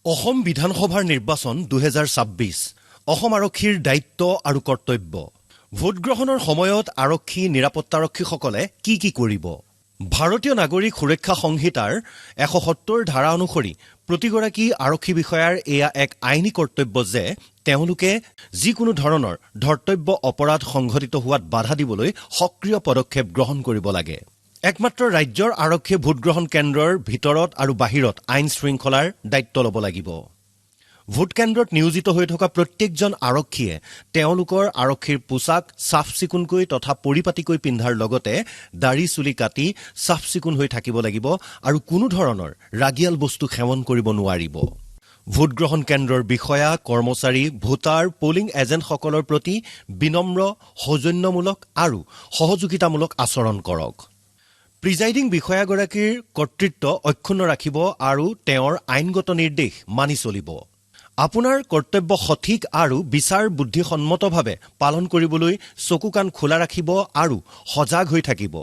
অসম বিধানসভাৰ নিৰ্বাচন 2026 অসম আৰক্ষীৰ দায়িত্ব আৰু কৰ্তব্য ভোটগ্ৰহণৰ সময়ত আৰক্ষী নিৰাপত্তাৰক্ষীসকলে কি কৰিব ভাৰতীয় নাগৰিক সুৰক্ষা সংহিতাৰ 170 ধাৰা অনুসৰি প্ৰতিগৰাকী আৰক্ষী বিষয়াৰ এয়া এক আইনী কৰ্তব্য যে তেওঁলোকে যিকোনো ধৰণৰ ধৰ্তব্য অপৰাধ সংঘটিত হোৱাত বাধা দিবলৈ সক্ৰিয় পদক্ষেপ গ্ৰহণ কৰিব লাগে একমাত্ৰ ৰাজ্যৰ আৰক্ষী ভোটগ্ৰহণ কেন্দ্ৰৰ ভিতৰত আৰু বাহিৰত আইন শৃংখলাৰ দায়িত্ব ল'ব লাগিব ভোট কেন্দ্ৰত নিয়োজিত হৈ থকা প্ৰত্যেকজন আৰক্ষীয়ে তেওঁলোকৰ আৰক্ষীৰ পোছাক সাফ-চিকুণকৈ তথা পৰিপাটিকৈ পিন্ধাৰ লগতে দাড়ি চুলি কাটি সাফ-চিকুণ হৈ থাকিব লাগিব আৰু কোনো ধৰণৰ ৰাগিয়াল বস্তু সেৱন কৰিব নোৱাৰিব ভোটগ্ৰহণ কেন্দ্ৰৰ বিষয়া কৰ্মচাৰী ভোটাৰ পোলিং এজেণ্টসকলৰ প্ৰতি বিনম্ৰ সৌজন্যমূলক আৰু সহযোগিতামূলক আচৰণ কৰক প্ৰিজাইডিং বিষয়াগৰাকীৰ কৰ্তৃত্ব অক্ষুণ্ণ ৰাখিব আৰু তেওঁৰ আইনগত নিৰ্দেশ মানি চলিব আপোনাৰ কৰ্তব্য সঠিক আৰু বিচাৰ বুদ্ধিসন্মতভাৱে পালন কৰিবলৈ চকু কাণ খোলা ৰাখিব আৰু সজাগ হৈ থাকিব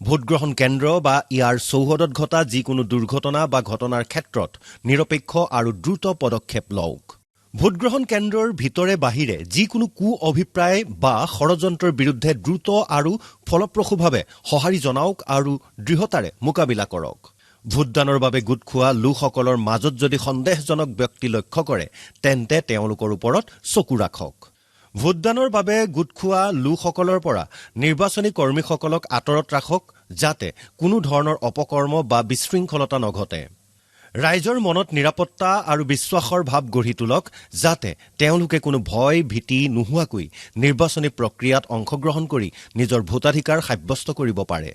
ভোটগ্ৰহণ কেন্দ্ৰ বা ইয়াৰ চৌহদত ঘটা যিকোনো দুৰ্ঘটনা বা ঘটনাৰ ক্ষেত্ৰত নিৰপেক্ষ আৰু দ্ৰুত পদক্ষেপ লওক ভোটগ্ৰহণ কেন্দ্ৰৰ ভিতৰে বাহিৰে যিকোনো অভিপ্ৰায় বা ষড়যন্ত্ৰৰ বিৰুদ্ধে দ্ৰুত আৰু ফলপ্ৰসূভাৱে সঁহাৰি জনাওক আৰু দৃঢ়তাৰে মোকাবিলা কৰক ভোটদানৰ বাবে গোট খোৱা লোকসকলৰ মাজত যদি সন্দেহজনক ব্যক্তি লক্ষ্য কৰে তেন্তে তেওঁলোকৰ ওপৰত চকু ৰাখক ভোটদানৰ বাবে গোট খোৱা লোকসকলৰ পৰা নিৰ্বাচনী কৰ্মীসকলক আঁতৰত ৰাখক যাতে কোনো ধৰণৰ অপকৰ্ম বা বিশৃংখলতা নঘটে ৰাইজৰ মনত নিৰাপত্তা আৰু বিশ্বাসৰ ভাৱ গঢ়ি তোলক যাতে তেওঁলোকে কোনো ভয় ভীতি নোহোৱাকৈ নিৰ্বাচনী প্ৰক্ৰিয়াত অংশগ্ৰহণ কৰি নিজৰ ভোটাধিকাৰ সাব্যস্ত কৰিব পাৰে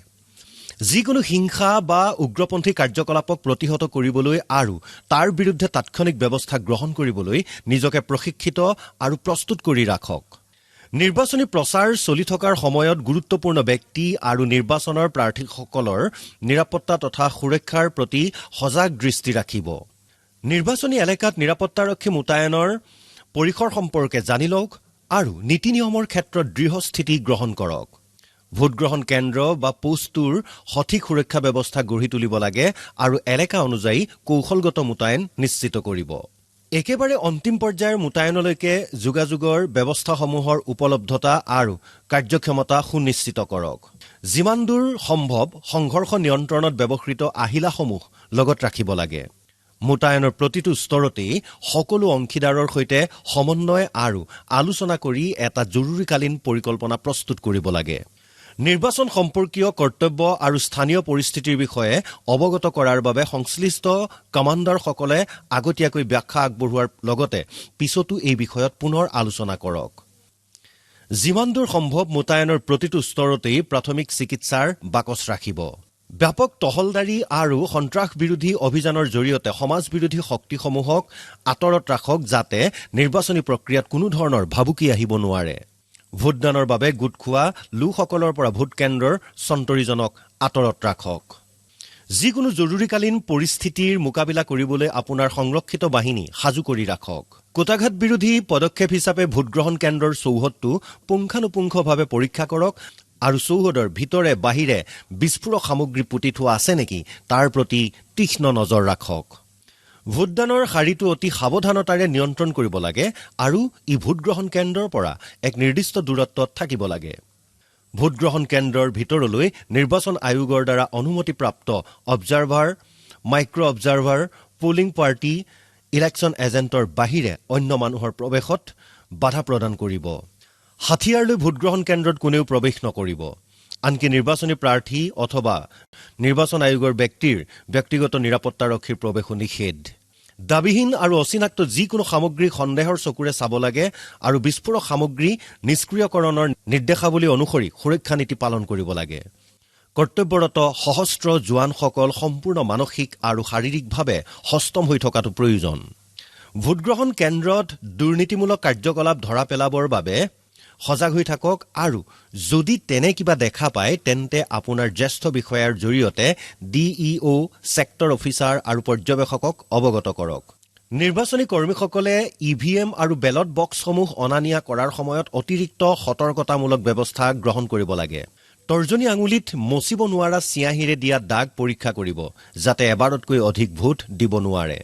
যিকোনো হিংসা বা উগ্ৰপন্থী কাৰ্যকলাপক প্ৰতিহত কৰিবলৈ আৰু তাৰ বিৰুদ্ধে তাৎক্ষণিক ব্যৱস্থা গ্ৰহণ কৰিবলৈ নিজকে প্ৰশিক্ষিত আৰু প্ৰস্তুত কৰি ৰাখক নিৰ্বাচনী প্ৰচাৰ চলি থকাৰ সময়ত গুৰুত্বপূৰ্ণ ব্যক্তি আৰু নিৰ্বাচনৰ প্ৰাৰ্থীসকলৰ নিৰাপত্তা তথা সুৰক্ষাৰ প্ৰতি সজাগ দৃষ্টি ৰাখিব নিৰ্বাচনী এলেকাত নিৰাপত্তাৰক্ষী মোতায়েনৰ পৰিসৰ সম্পৰ্কে জানি লওক আৰু নীতি নিয়মৰ ক্ষেত্ৰত দৃঢ় স্থিতি গ্ৰহণ কৰক ভোটগ্ৰহণ কেন্দ্ৰ বা পোষ্টটোৰ সঠিক সুৰক্ষা ব্যৱস্থা গঢ়ি তুলিব লাগে আৰু এলেকা অনুযায়ী কৌশলগত মোতায়েন নিশ্চিত কৰিব একেবাৰে অন্তিম পৰ্যায়ৰ মোতায়েনলৈকে যোগাযোগৰ ব্যৱস্থাসমূহৰ উপলব্ধতা আৰু কাৰ্যক্ষমতা সুনিশ্চিত কৰক যিমান দূৰ সম্ভৱ সংঘৰ্ষ নিয়ন্ত্ৰণত ব্যৱহৃত আহিলাসমূহ লগত ৰাখিব লাগে মোতায়েনৰ প্ৰতিটো স্তৰতেই সকলো অংশীদাৰৰ সৈতে সমন্বয় আৰু আলোচনা কৰি এটা জৰুৰীকালীন পৰিকল্পনা প্ৰস্তুত কৰিব লাগে নিৰ্বাচন সম্পৰ্কীয় কৰ্তব্য আৰু স্থানীয় পৰিস্থিতিৰ বিষয়ে অৱগত কৰাৰ বাবে সংশ্লিষ্ট কমাণ্ডাৰসকলে আগতীয়াকৈ ব্যাখ্যা আগবঢ়োৱাৰ লগতে পিছতো এই বিষয়ত পুনৰ আলোচনা কৰক যিমান দূৰ সম্ভৱ মোতায়েনৰ প্ৰতিটো স্তৰতেই প্ৰাথমিক চিকিৎসাৰ বাকচ ৰাখিব ব্যাপক টহলদাৰী আৰু সন্ত্ৰাস বিৰোধী অভিযানৰ জৰিয়তে সমাজ বিৰোধী শক্তিসমূহক আঁতৰত ৰাখক যাতে নিৰ্বাচনী প্ৰক্ৰিয়াত কোনো ধৰণৰ ভাবুকি আহিব নোৱাৰে ভোটদানৰ বাবে গোট খোৱা লোকসকলৰ পৰা ভোট কেন্দ্ৰৰ সন্তৰীজনক আঁতৰত ৰাখক যিকোনো জৰুৰীকালীন পৰিস্থিতিৰ মোকাবিলা কৰিবলৈ আপোনাৰ সংৰক্ষিত বাহিনী সাজু কৰি ৰাখক কোটাঘাট বিৰোধী পদক্ষেপ হিচাপে ভোটগ্ৰহণ কেন্দ্ৰৰ চৌহদটো পুংখানুপুংখভাৱে পৰীক্ষা কৰক আৰু চৌহদৰ ভিতৰে বাহিৰে বিস্ফোৰক সামগ্ৰী পুতি থোৱা আছে নেকি তাৰ প্ৰতি তীক্ষ্ণ নজৰ ৰাখক ভোটদানৰ শাৰীটো অতি সাৱধানতাৰে নিয়ন্ত্ৰণ কৰিব লাগে আৰু ই ভোটগ্ৰহণ কেন্দ্ৰৰ পৰা এক নিৰ্দিষ্ট দূৰত্বত থাকিব লাগে ভোটগ্ৰহণ কেন্দ্ৰৰ ভিতৰলৈ নিৰ্বাচন আয়োগৰ দ্বাৰা অনুমতিপ্ৰাপ্ত observer micro observer polling party election এজেণ্টৰ বাহিৰে অন্য মানুহৰ প্ৰৱেশত বাধা প্ৰদান কৰিব হাথিয়াৰ লৈ ভোটগ্ৰহণ কেন্দ্ৰত কোনেও প্ৰৱেশ নকৰিব আনকি নিৰ্বাচনী প্ৰাৰ্থী অথবা নিৰ্বাচন আয়োগৰ ব্যক্তিৰ ব্যক্তিগত নিৰাপত্তাৰক্ষীৰ প্ৰৱেশো নিষেধ দাবীহীন আৰু অচিনাক্ত যিকোনো সামগ্ৰী সন্দেহৰ চকুৰে চাব লাগে আৰু বিস্ফোৰক সামগ্ৰী নিষ্ক্ৰিয়কৰণৰ নিৰ্দেশাৱলী অনুসৰি সুৰক্ষা নীতি পালন কৰিব লাগে কৰ্তব্যৰত সশস্ত্ৰ জোৱানসকল সম্পূৰ্ণ মানসিক আৰু শাৰীৰিকভাৱে সষ্টম হৈ থকাটো প্ৰয়োজন ভোটগ্ৰহণ কেন্দ্ৰত দুৰ্নীতিমূলক কাৰ্যকলাপ ধৰা পেলাবৰ বাবে সজাগ হৈ থাকক আৰু যদি তেনে কিবা দেখা পায় তেন্তে আপোনাৰ জ্যেষ্ঠ বিষয়াৰ জৰিয়তে ডিইঅ সেক্টৰ অফিচাৰ আৰু পৰ্যবেক্ষকক অৱগত কৰক নিৰ্বাচনী কৰ্মীসকলে ইভিএম আৰু বেলট বক্সসমূহ অনা নিয়া কৰাৰ সময়ত অতিৰিক্ত সতৰ্কতামূলক ব্যৱস্থা গ্ৰহণ কৰিব লাগে তৰ্জনী আঙুলিত মচিব নোৱাৰা চিয়াঁহিৰে দিয়া দাগ পৰীক্ষা কৰিব যাতে এবাৰতকৈ অধিক ভোট দিব নোৱাৰে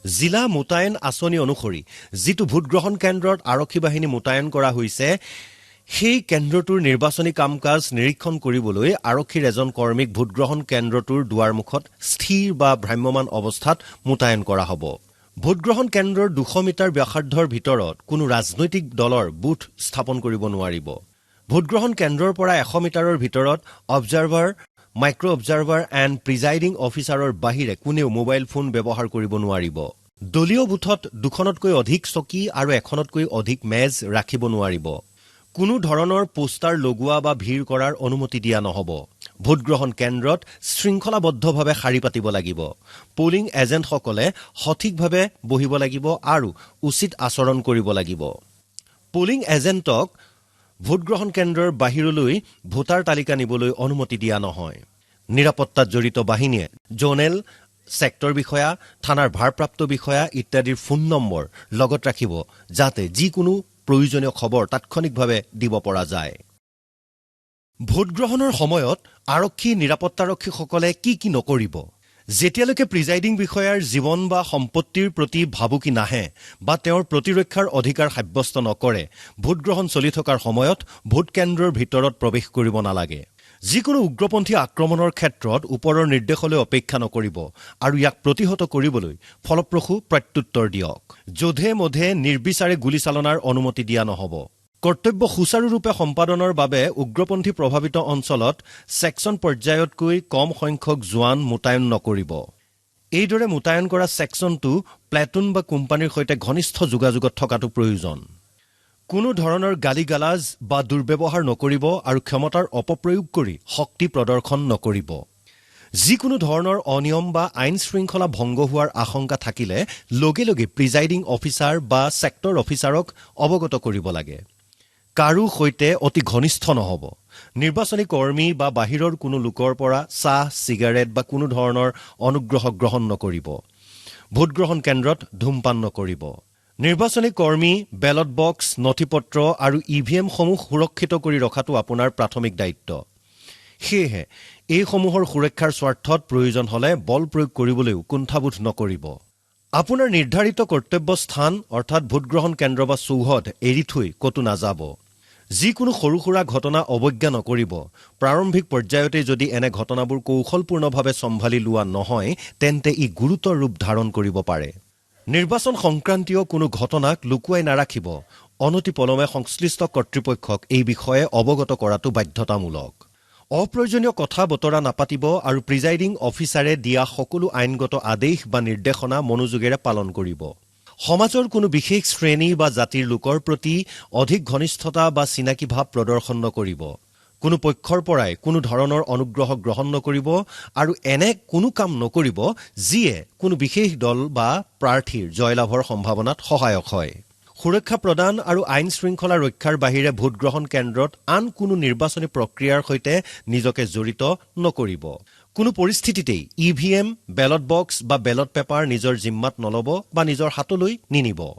জিলা মোতায়েন আঁচনি অনুসৰি যিটো ভোটগ্ৰহণ কেন্দ্ৰত আৰক্ষী বাহিনী মোতায়েন কৰা হৈছে সেই কেন্দ্ৰটোৰ নিৰ্বাচনী কাম-কাজ নিৰীক্ষণ কৰিবলৈ আৰক্ষীৰ এজন কৰ্মীক ভোটগ্ৰহণ কেন্দ্ৰটোৰ দুৱাৰমুখত স্থিৰ বা ভ্ৰাম্যমান অৱস্থাত মোতায়েন কৰা হ'ব। ভোটগ্ৰহণ কেন্দ্ৰৰ 200 মিটাৰ ব্যাসাৰ্ধৰ ভিতৰত কোনো ৰাজনৈতিক দলৰ বুথ স্থাপন কৰিব নোৱাৰিব। ভোটগ্ৰহণ কেন্দ্ৰৰ পৰা 100 মিটাৰৰ ভিতৰত observer, micro observer and presiding অফিচাৰৰ বাহিৰে কোনেও মোবাইল ফোন ব্যৱহাৰ কৰিব নোৱাৰিব। দলীয় বুথত 2খনতকৈ অধিক চকী আৰু 1খনতকৈ অধিক মেজ ৰাখিব নোৱাৰিব। কোনো ধৰণৰ পোষ্টাৰ লগোৱা বা ভিৰ কৰাৰ অনুমতি দিয়া নহ'ব। ভোটগ্ৰহণ কেন্দ্ৰত শৃংখলাবদ্ধভাৱে শাৰী পাতিব লাগিব। পোলিং এজেণ্টসকলে সঠিকভাৱে বহিব লাগিব আৰু উচিত আচৰণ কৰিব লাগিব। পোলিং এজেণ্টক ভোটগ্ৰহণ কেন্দ্ৰৰ বাহিৰলৈ ভোটাৰ তালিকা নিবলৈ অনুমতি দিয়া নহয়। নিৰাপত্তাত জড়িত বাহিনীয়ে জোনেল, ছেক্টৰ বিষয়া, থানাৰ ভাৰপ্ৰাপ্ত বিষয়া ইত্যাদিৰ ফোন নম্বৰ লগত ৰাখিব যাতে যিকোনো প্ৰয়োজনীয় খবৰ তাৎক্ষণিকভাৱে দিব পৰা যায়। ভোটগ্ৰহণৰ সময়ত আৰক্ষী নিৰাপত্তাৰক্ষীসকলে কি নকৰিব? যেতিয়ালৈকে প্ৰিজাইডিং বিষয়াৰ জীৱন বা সম্পত্তিৰ প্ৰতি ভাবুকি নাহে বা তেওঁৰ প্ৰতিৰক্ষাৰ অধিকাৰ সাব্যস্ত নকৰে, ভোটগ্ৰহণ চলি থকাৰ সময়ত ভোট কেন্দ্ৰৰ ভিতৰত প্ৰৱেশ কৰিব নালাগে। যিকোনো উগ্ৰপন্থী আক্ৰমণৰ ক্ষেত্ৰত ওপৰৰ নিৰ্দেশলৈ অপেক্ষা নকৰিব আৰু ইয়াক প্ৰতিহত কৰিবলৈ ফলপ্ৰসূ প্ৰত্যুত্তৰ দিয়ক। যধে মধে নিৰ্বিচাৰে গুলীচালনাৰ অনুমতি দিয়া নহ'ব। কৰ্তব্য সুচাৰুৰূপে সম্পাদনৰ বাবে উগ্ৰপন্থী প্ৰভাৱিত অঞ্চলত ছেকচন পৰ্যায়তকৈ কম সংখ্যক জোৱান মোতায়েন নকৰিব। এইদৰে মোতায়েন কৰা ছেকচনটো প্লেটুন বা কোম্পানীৰ সৈতে ঘনিষ্ঠ যোগাযোগত থকাটো প্ৰয়োজন। কোনো ধৰণৰ গালি-গালাজ বা দুৰ্ব্যৱহাৰ নকৰিব আৰু ক্ষমতাৰ অপপ্ৰয়োগ কৰি শক্তি প্ৰদৰ্শন নকৰিব। যিকোনো ধৰণৰ অনিয়ম বা আইন শৃংখলা ভংগ হোৱাৰ আশংকা থাকিলে লগে লগে প্ৰিজাইডিং অফিচাৰ বা ছেক্টৰ অফিচাৰক অৱগত কৰিব লাগে। কাৰো সৈতে অতি ঘনিষ্ঠ নহ'ব। নিৰ্বাচনী কৰ্মী বা বাহিৰৰ কোনো লোকৰ পৰা চাহ, চিগাৰেট বা কোনো ধৰণৰ অনুগ্ৰহ গ্ৰহণ নকৰিব। ভোটগ্ৰহণ কেন্দ্ৰত ধূমপান নকৰিব। নিৰ্বাচনী কৰ্মী, বেলট বক্স, নথিপত্ৰ আৰু EVM-সমূহ সুৰক্ষিত কৰি ৰখাটো আপোনাৰ প্ৰাথমিক দায়িত্ব। সেয়েহে এইসমূহৰ সুৰক্ষাৰ স্বাৰ্থত প্ৰয়োজন হ'লে বল প্ৰয়োগ কৰিবলৈও কুণ্ঠাবোধ নকৰিব। আপোনাৰ নিৰ্ধাৰিত কৰ্তব্য স্থান অৰ্থাৎ ভোটগ্ৰহণ কেন্দ্ৰ বা চৌহদ এৰি থৈ ক'তো নাযাব। যিকোনো সৰু সুৰা ঘটনা অৱজ্ঞা নকৰিব। প্ৰাৰম্ভিক পৰ্যায়তে যদি এনে ঘটনাবোৰ কৌশলপূৰ্ণভাৱে চম্ভালি লোৱা নহয় তেন্তে ই গুৰুতৰ ৰূপ ধাৰণ কৰিব পাৰে। নিৰ্বাচন সংক্ৰান্তীয় কোনো ঘটনাক লুকুৱাই নাৰাখিব। অনতিপলমে সংশ্লিষ্ট কৰ্তৃপক্ষক এই বিষয়ে অৱগত কৰাটো বাধ্যতামূলক। অপ্ৰয়োজনীয় কথা বতৰা নাপাতিব আৰু প্ৰিজাইডিং অফিচাৰে দিয়া সকলো আইনগত আদেশ বা নিৰ্দেশনা মনোযোগেৰে পালন কৰিব। সমাজৰ কোনো বিশেষ শ্ৰেণী বা জাতিৰ লোকৰ প্ৰতি অধিক ঘনিষ্ঠতা বা চিনাকি ভাৱ প্ৰদৰ্শন নকৰিব। কোনো পক্ষৰ পৰাই কোনো ধৰণৰ অনুগ্ৰহ গ্ৰহণ নকৰিব আৰু এনে কোনো কাম নকৰিব যিয়ে কোনো বিশেষ দল বা প্ৰাৰ্থীৰ জয়লাভৰ সম্ভাৱনাত সহায়ক হয়। সুৰক্ষা প্ৰদান আৰু আইন শৃংখলা ৰক্ষাৰ বাহিৰে ভোটগ্ৰহণ কেন্দ্ৰত আন কোনো নিৰ্বাচনী প্ৰক্ৰিয়াৰ সৈতে নিজকে জড়িত নকৰিব। কোনো পৰিস্থিতিতেই EVM, বেলট বক্স বা বেলট পেপাৰ নিজৰ জিম্মাত নল'ব বা নিজৰ হাতলৈ নিনিব।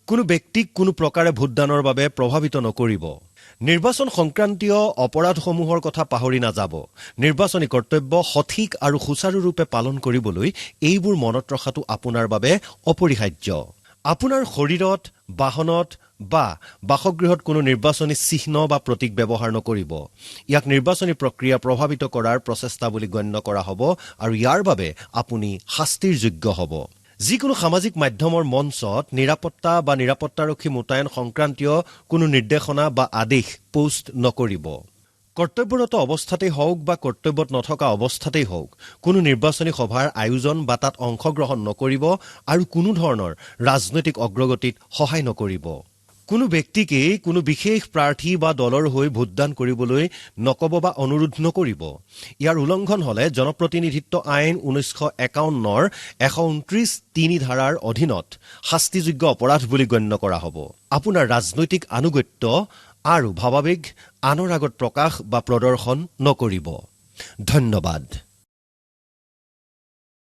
কোনো ব্যক্তিক কোনো প্ৰকাৰে ভোটদানৰ বাবে প্ৰভাৱিত নকৰিব। নিৰ্বাচন সংক্ৰান্তীয় অপৰাধসমূহৰ কথা পাহৰি নাযাব। নিৰ্বাচনী কৰ্তব্য সঠিক আৰু সুচাৰুৰূপে পালন কৰিবলৈ এইবোৰ মনত ৰখাটো আপোনাৰ বাবে অপৰিহাৰ্য। আপোনাৰ শৰীৰত, বাহনত বা বাসগৃহত কোনো নিৰ্বাচনী চিহ্ন বা প্ৰতীক ব্যৱহাৰ নকৰিব। ইয়াক নিৰ্বাচনী প্ৰক্ৰিয়া প্ৰভাৱিত কৰাৰ প্ৰচেষ্টা বুলি গণ্য কৰা হ'ব আৰু ইয়াৰ বাবে আপুনি শাস্তিৰ যোগ্য হ'ব। যিকোনো সামাজিক মাধ্যমৰ মঞ্চত নিৰাপত্তা বা নিৰাপত্তাৰক্ষী মোতায়েন সংক্ৰান্তীয় কোনো নিৰ্দেশনা বা আদেশ পোষ্ট নকৰিব। কৰ্তব্যৰত অৱস্থাতেই হওক বা কৰ্তব্যত নথকা অৱস্থাতেই হওক কোনো নিৰ্বাচনী সভাৰ আয়োজন বা তাত অংশগ্ৰহণ নকৰিব আৰু কোনো ধৰণৰ ৰাজনৈতিক অগ্ৰগতিত সহায় নকৰিব। কোনো ব্যক্তিকেই কোনো বিশেষ প্ৰাৰ্থী বা দলৰ হৈ ভোটদান কৰিবলৈ নক'ব বা অনুৰোধ নকৰিব। ইয়াৰ উলংঘন হ'লে জনপ্ৰতিনিধিত্ব আইন 1951ৰ 129(3) ধাৰাৰ অধীনত শাস্তিযোগ্য অপৰাধ বুলি গণ্য কৰা হ'ব। আপোনাৰ ৰাজনৈতিক আনুগত্য আৰু ভাৱাবেগ আনৰ আগত প্ৰকাশ বা প্ৰদৰ্শন নকৰিব। ধন্যবাদ।